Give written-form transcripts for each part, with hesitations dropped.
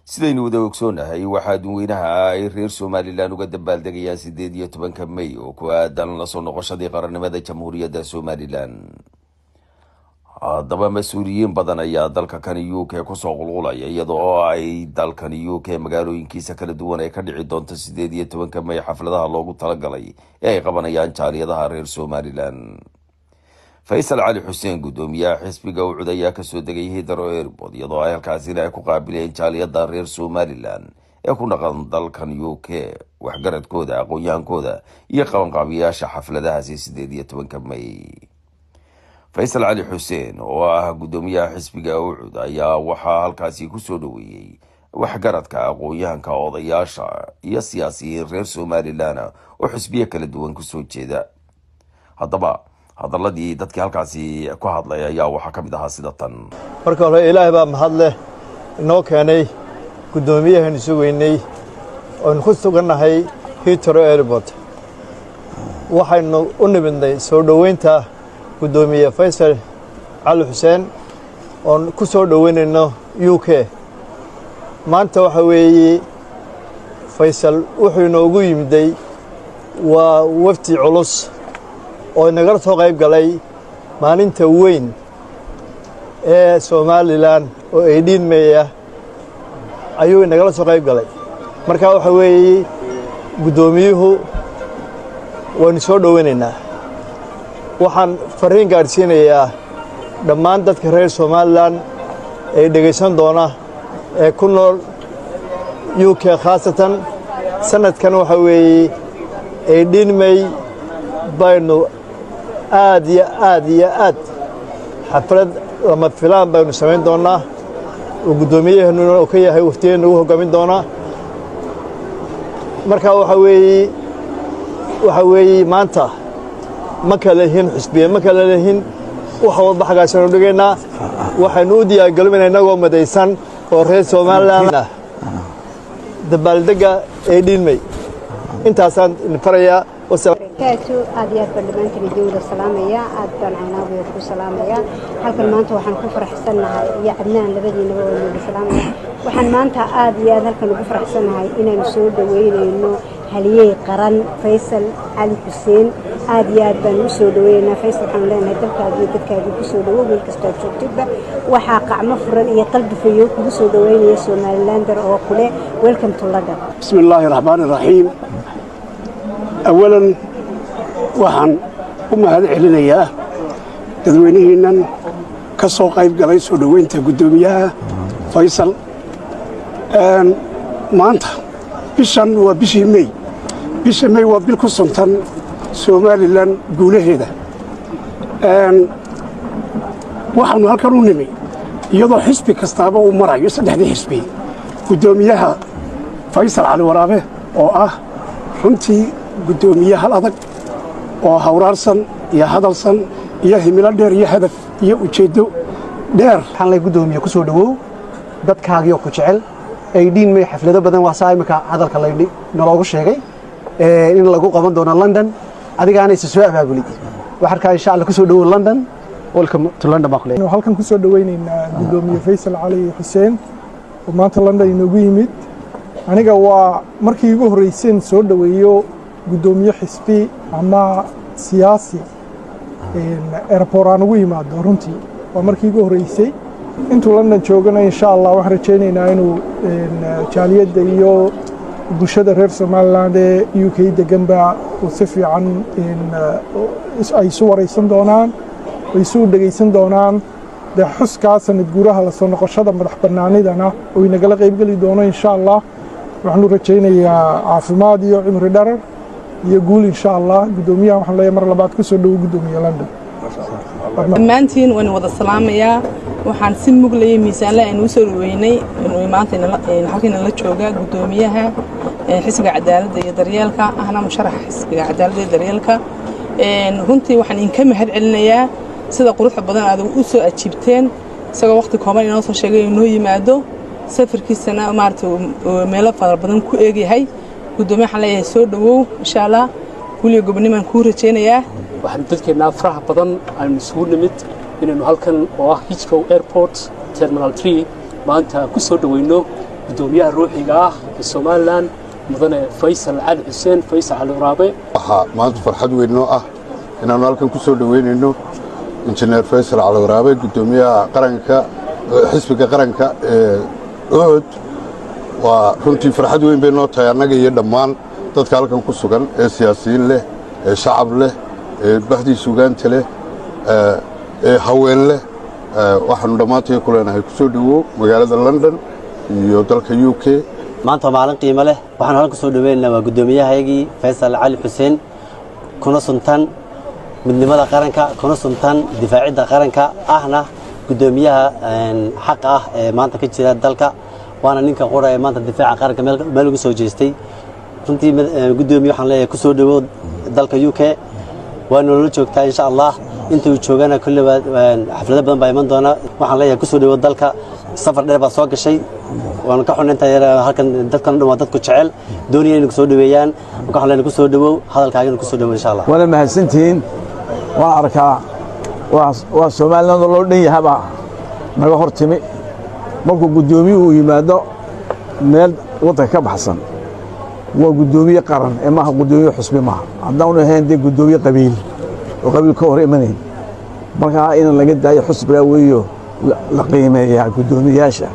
sidaynu wada ogsoonahay waxaa dadweynaha ay reer Somaliland uga dabaaldegayaan 18 May oo ku aadan la soo noqoshadii qarannimada Jamhuuriyadda Somaliland. haddaba mas'uuliyiin badan ayaa dalka kan UK ku soo qulqulaya iyadoo ay dalkan UK magaalooyinkiisa kala duwan ay ka dhici doonto 18 May xafladaha loogu talagalay ee ay qabanayaan jaaliyadaha reer Somaliland. Faysal Ali Xuseen gudoomiyaha xisbiga uu cudaya ka soo degay Heathrow Airport iyadoo ay halkaasina ay ku qaabileen jaaliyada reer Somaliland ee ku dhaqan dalkan UK waxgaradkooda aqoon-yahankooda iyo qabanqaabiyaasha xafladahaasi 18 May. Faysal Ali Xuseen oo ah gudoomiyaha xisbiga uu cudaya waxaa halkaasi ku soo dhaweeyay waxgaradka aqoon-yahanka odayaasha iyo siyaasiyiin reer Somaliland oo xisbiye kala duwan ku soo jeeda. haddaba hadaladii dadkii halkaasi ku hadlay ayaa waxa kamid ahaa sida tan. marka hore ilaahay baa mahad leh inoo keenay gudoomiyahan isu weynay oo ku suganahay Heathrow Airport. waxaynu u nimidnay soo dhaweynta gudoomiye Faysal Ali Xuseen oo ku soo dhaweynayno UK. maanta waxa weeye Faysal wuxuu inoogu yimiday waa wafdi culus oo nagala soo qayb galay maalinta weyn ee Somaliland oo 18 May ayuu nagala soo qayb galay. marka waxa weeye gudoomiyuhu waan soo dhaweynaynaa. waxaan fariin gaarsiinayaa dhammaan dadka reer Somaliland ee dhageysan doona ee ku nool UK khaasatan sanadkan waxa weeye 18 May baynu aad iyo aad xaflad lama filaan baynu samayn doonaa oo gudoomiyaheennu oo ka yahay waftigeena ugu hogaamin doonaa. marka waxa weeye maanta ma kala lehin xisbiye ma kala lehin waxa wada xagaashan u dhigaynaa. waxaynu u diyaargalinaa inagoo madaysan oo reer Somaliland dabaaldega 18 May intaasaan farayaa. كاتو أديات برلمان كني دولة سلامية أدبان عناوي وكو سلامية halkan maanta waxaan ku faraxsanahay iyo adnaan labadiina waa salaamay waxaan maanta aad iyo aad halkan ugu faraxsanahay inaan soo dhaweynayno haliyey qaran Faysal Ali Xuseen. aad iyo aad baan u soo dhaweynaa Faysal. waxaan leenahay dadkaaga ku soo dhawow meel kasta joogtidba waxaa qacmo furan iyo qalbi fayo kugu soo dhaweynaya Somalilander oo kule welcome to London. bismillahir rahmanir rahim. أولاً waxaan u mahad celinayaa dadweynaheena ka soo qayb galay soo dhaweynta gudoomiyaha Faysal. maanta bishan waa bishii May. bisha May waa bil ku suntan Somaliland guulaheeda. waxaan halkan u nimay iyadoo xisbi kastaaba uu marayo saddexdii xisbi gudoomiyaha Faysal Ali Waraabe oo ah runtii gudoomiyaha adag oo hawraarsan iyo hadalsan iyo himilo dheer iyo hadaf iyo ujeedo dheer. waxaan lay gudoomiye ku soo dhawow dadkaaga ku jecel 18 May xaflado badan waa saamika hadalka laydhi naloogu sheegay in lagu qaban doono London adigaana is soo abaabulay. waxaan ka insha Allah ku soo dhawow London. welcome to London baa waxaan halkan ku soo dhaweynaynaa gudoomiye Faysal Ali Xuseen oo maanta London inoogu yimid. aniga waa markii ugu horeysay soo dhaweeyo gudoomiye xisbi ama siyaasi airport aan ugu yimaado. runtii waa markii ugu horeysay intuu London joogana insha Allah waxaan rajaynaynaa inuu jaaliyada iyo bulshada reer Somaliland ee UK deganba uu si fiican ay soo wareysan doonaan ay soo dhageysan doonaan xuska sanad guuraha la soo noqoshada madax banaanidana oo inagala qayb gali doono insha Allah. waxaan rajaynayaa caafimaad iyo cimri dherer iyo guul insha Allah. gudoomiyaha waxaan leeyahay mar labaad ku soo dhawow gudoomiye London. maantiin waan wada salaamayaa. waxaan si muglay miisaanle aan u soo dhaweynay inuu maanta halkan la jooga gudoomiyaha xisbiga cadaaladda iyo daryeelka ahna musharax xisbiga cadaaladda iyo daryeelka. runtii waxaan in ka mahad celinayaa sida quruxda badan aad u soo ajiibteen isagoo waqti kooban inoo soo sheegay inuu yimaado safarkiisana maartay meelo fara badan ku eegyahay. gudoomiyaha waxaan leeyahay soo dhawow insha Allah kuliya gobonnimaan ku rajaynayaa. waxaan dadkeena faraha badan aan isugu nimid inaynu halkan oo ah Heathrow Airport Terminal 3 maanta ku soo dhaweyno gudoomiyaha ruuxiga ah ee Somaliland mudane Faysal Cali Xuseen Faysal Cali Waraabe. waxaa maanta farxad weyn noo ah inaanu halkan ku soo dhaweynayno injineer Faysal Cali Waraabe gudoomiyaha qaranka xisbiga qaranka ee Ucud. waa runtii farxad weyn bay noo tahay annaga iyo dhammaan dadka halkan ku sugan ee siyaasiyiin leh ee shacab leh ee baxdii suugaanta leh ee haween leh. waxaanu dhammaantay ku leenahay ku soo dhawow magaalada London iyo dalka UK. maanta maalin qiimo leh waxaan halka soo dhaweynaa waa gudoomiyahayagii Faysal Cali Xuseen kuna suntan midnimada qaranka kuna suntan difaacidda qaranka ahna gudoomiyaha xaq ah ee maanta ka jira dalka waana ninka qoray maanta difaaca qaranka meel ugu soo jeestay runtii gudoomiye waxaan leeyahay ku soo dhawow dalka UK waana la joogtaa insha Allah inta uu joogana kulli xaflado badan baa iman doona waxaan leeyahay ku soo dhawow dalka safar dheer baa soo gashay waan ka xunnahay halkan dadkan dhan waa dadku jecel doonayeen inay ku soo dhaweeyaan waxaan leeyahay ku soo dhawow hadalkaaga ku soo dhawow insha Allah wala mahadsantiin waan arkaa waa Soomaaliland loo dhan yahay naga hortimi markuu gudoomiyuhu yimaado meel wadanka ka baxsan waa gudoomiye qaran ee maaha gudoomiye xusbi maaha haddaan ahayn dee gudoomiye qabiil oo qabiil ka hor imanay marka in laga daayo xusbiga weeyo la qiimeeyaa gudoomiyaasha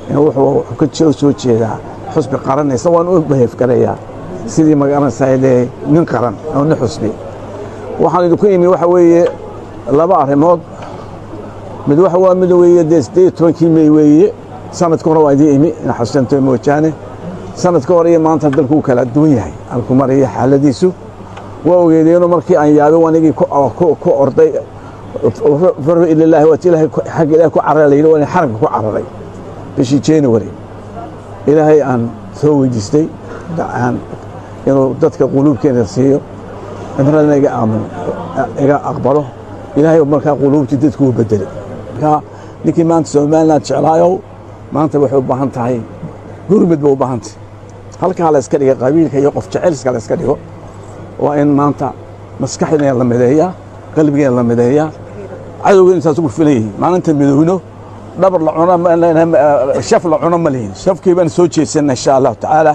in wuxuu ka soo jeedaa xusbi qaran isagoo waan u baheef garayaa sidii magaranaysaa nin qaran oo nin xusbi waxaan idinku imi waxa weeye laba arrimood mid waxa waa mid weeye 18 May weeye sanadka hore waa idin imi in xasanto moojaane sanadka hore iyo maanta dalku kala duwan yahay halku mariya xaaladiisu waa ogeedeen markii aan yaabay wanigi ku orday far ilaahi wa ilaahi xaq ilaahi ku cararay oo xaramka ku cararay bishii January ilaahay aan soo weydiistay dacaan inuu dadka quluubkeena siiyo amrana iga aqbalo ilaahay markaa quluubtii dadku u bedelay ka ninkii maanta Soomaaliland jeclaayo maanta wuxuu u baahan tahay gurmad buu u baahan tahay halka la iska dhigo qabiilka iyo qof jecelska la iska dhigo waa in maanta maskaxdeena la mideeyaa qalbigeena la mideeyaa cadowgeena saas ugu filayay maalinta midowno dhabar la cuno shaf la cuno ma lihin shafkii baan soo jeesanaa insha Allah taala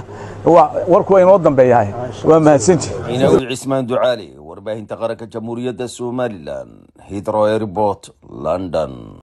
warku inoo dambeeyahay waa mahadsantii Inawi Cismaan Ducaali warbaahinta qaranka Jamhuuriyadda Somaliland Heathrow Airport London.